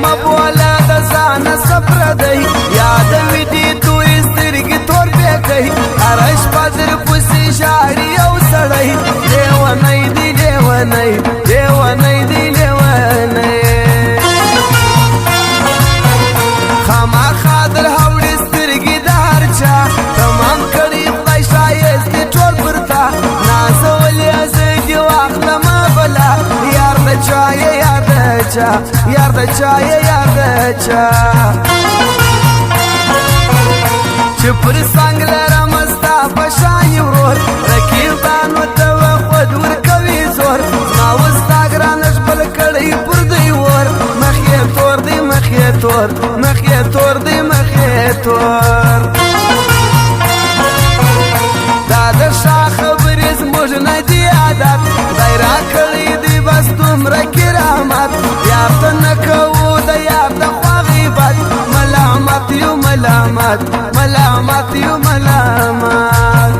مبولا د ځان صبر دی یاد وی دي تورې سترګې تور بیګي هر شپه در پسې ژاړي یو سړی لیونی دی لیونی لیونی دی لیونی خامخا در هوړې سترګې د هر چا تمام کړي خدای ښایست دې ټول پر تا نازولې زه دې واخلمه بلا یار د چا یار د چا یار د چا یار د چا چې پر څنګ لرم ستا په شان ورور رقیبانو ته خود ورکوي زور زما اوس ستا ګرانه ژبل کړی پر دوی ور مخ یې تور دی مخ یې تور مخ یې تور دی مخ یې تور دا د شا خبرې زموږ نه دي عادت خدای راکړی دی بس دومره کرامت یار ته نه کوو د یار د خوا غیبت ملامت یو ملامت ملامت یو ملامت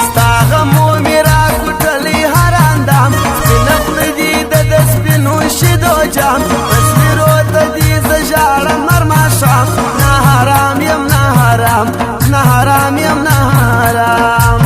ستا غمو مې راکوټلی هر اندام سپینه خوله دي د سپینو شیدو جام تصویرو ته دي زه ژاړم هر ماښام نه حرام یم نه حرام نه حرام یم نه حرام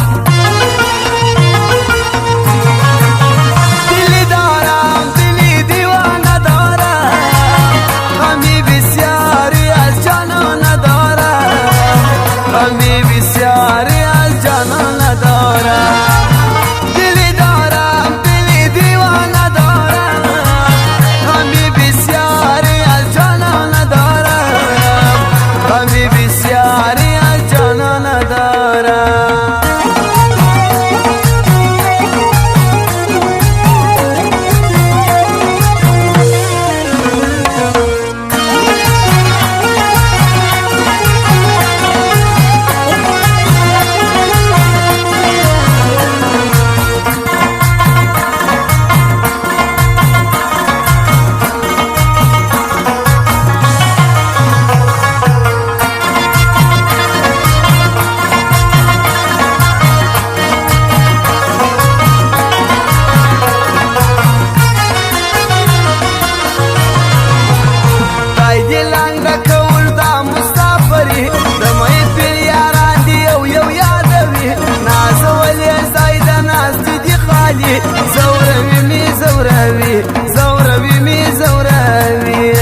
زوروي می زوروي زوروي می زوروي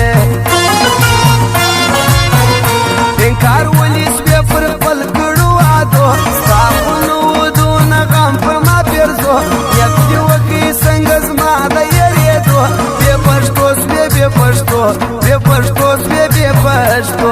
انکار ولې شپې پر خپل کړو عادو ستا خو نو ودونه غم پر ما پیرزو یک دې وکړي څنګه زما د یېرېدو بې پښتو سوې بې پښتو بې پښتو سوې بې پښتو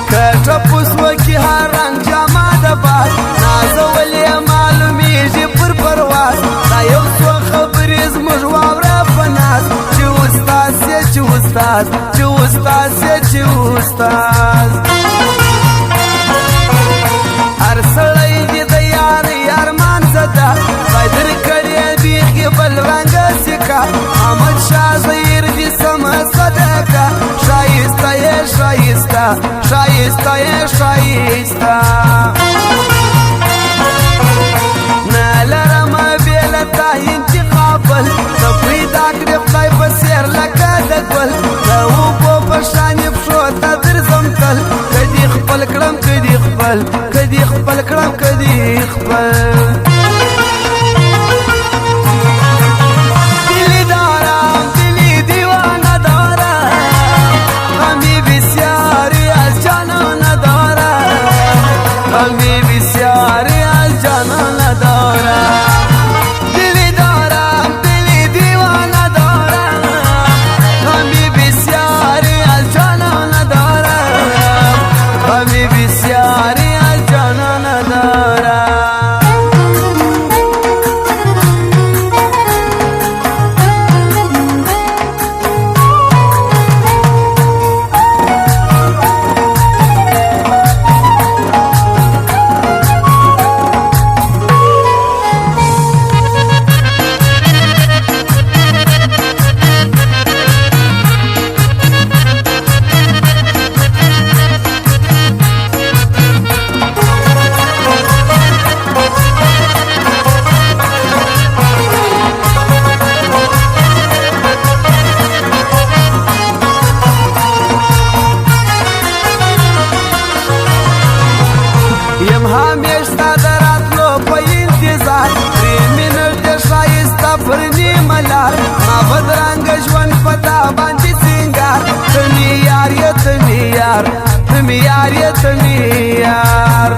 که ټپوس وکړي هر رنګ جامه د باد نازولې معلومیږي پر پرواز دا یو څو خبرې زموږ واوره په ناز چې استاد یې چې استاد چې استاد یې چې استاد هر سړی دې د یار ارمان زده خدای درکړې بیخي بل رنګه سکه احمد شاه ظهیر دې سمه صدقه ښایسته یې ښایسته ښایسته یې ښایسته انتخابل ته پیدا کړې خدای په څېر لکه د ګل د اوبو په شانې پښو ته درځم تل که دې خپل کړم که دې خپل که دې خپل کړم که دې خپل یار تمی یار یا تمی یار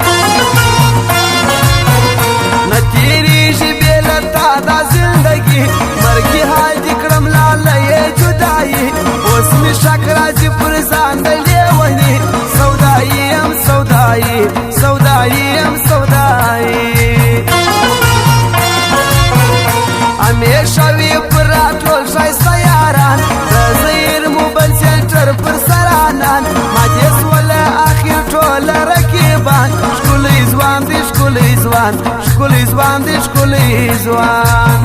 نتیریږي بې له تا دا زندګي مرګي حال دې کړم لاله یې جدایي اوس مې شک راځي پر ځان د لیوني سودایي یم سودایي سودایي یم سودایي همیشه وي پر راټول ښایسته یاران د زهیر موبایل سینټر پر سرانان ماتې سوله اخر ټوله رقیبان ښکلی ځوان دی ښکلی ځوان ښکلی ځوان دی ښکلی ځوان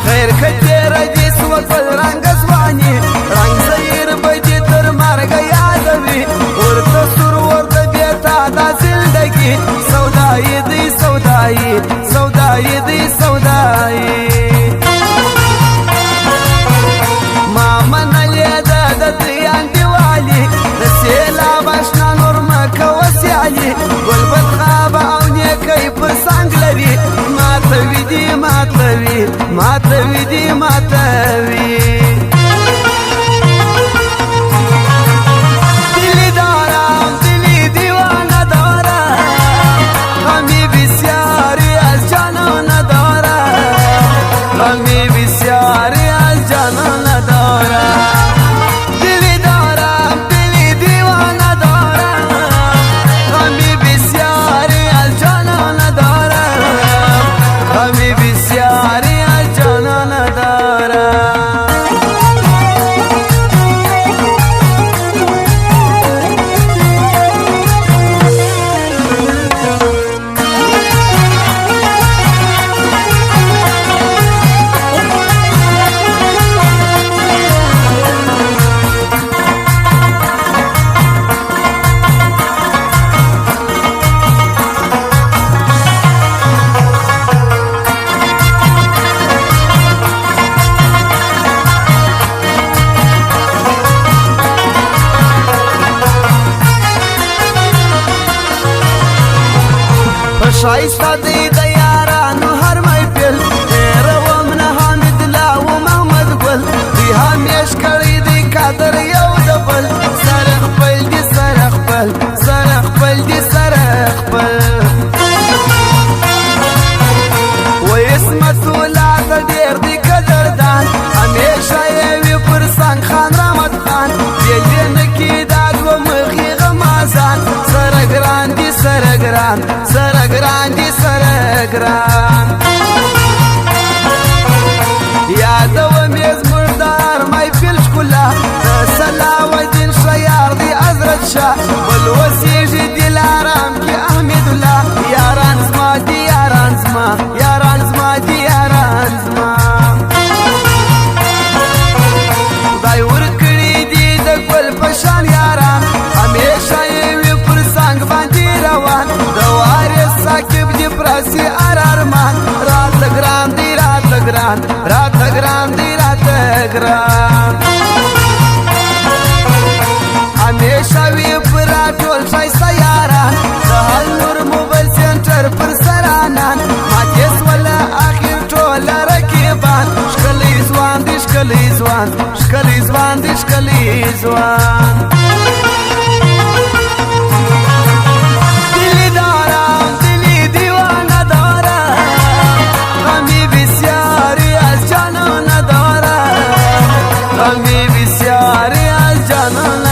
خیر که تېره دې سوه ګل رنګه ځواني رنګ زهیر به دې تر مرګه یادوي ورته سور ورته بې تا دا زندګي سودایي دی سودایي سودایي دی سودایي ما منلې ده د دیان دیوالي د سیلاب اشنا نور مه کوه سیالي ګل بدخابه او نیکۍ پر څنګ لري ماتوي دي ماتوي ماتوي دي ماتوي دلی دارم دلی دیوانه دارم غمی بسیاری از جانان دارم غمی بسیاری از جانان دارم دلی دارم دلی دیوانه دارم غمی بسیاری از جانان دارم غمی بسیاری از جانان دارم شایسته دی د یارانو هر محفل هېروم نه حامد الله و محمد ګل دوی همیش کړی دی قدر یو د بل سره خپل دي سره خپل سره خپل دي سره خپل و عصمت الله ته ډېر دی قدردان همیشه یې وي پر څنګ خان رحمت خان بېل یې نه کېدا دوه مخي غمازان سره ګران دي سره ګران سره ګران دي سره ګران یادوم یې زموږ د هر محفل ښکلا د صلاحالدین ښه یار دی حضرت شاه بل اوسېږي دلارام کې احمد الله یاران زما دي یاران زما یاران زما دي یاران زما خدای ورکړي دي د ګل په شان یاران همیشه یې وي پر څنګ باندې روان د وارث ساقب دي پرسي ارارمان راته ګران دي راته ګران راته ګران دي راته ګران همیشه وي پر راټول ښایسته یاران د حل نور موبایل سینټر پر سرانان ماتې سوله اخر ټوله رقیبان ښکلی ځوان دی ښکلی ځوان ښکلی ځوان دی ښکلی ځوان دلی دارم دلی دیوانه دارم غمی بسیاری از جانان دارم غمی بسیاری از جانان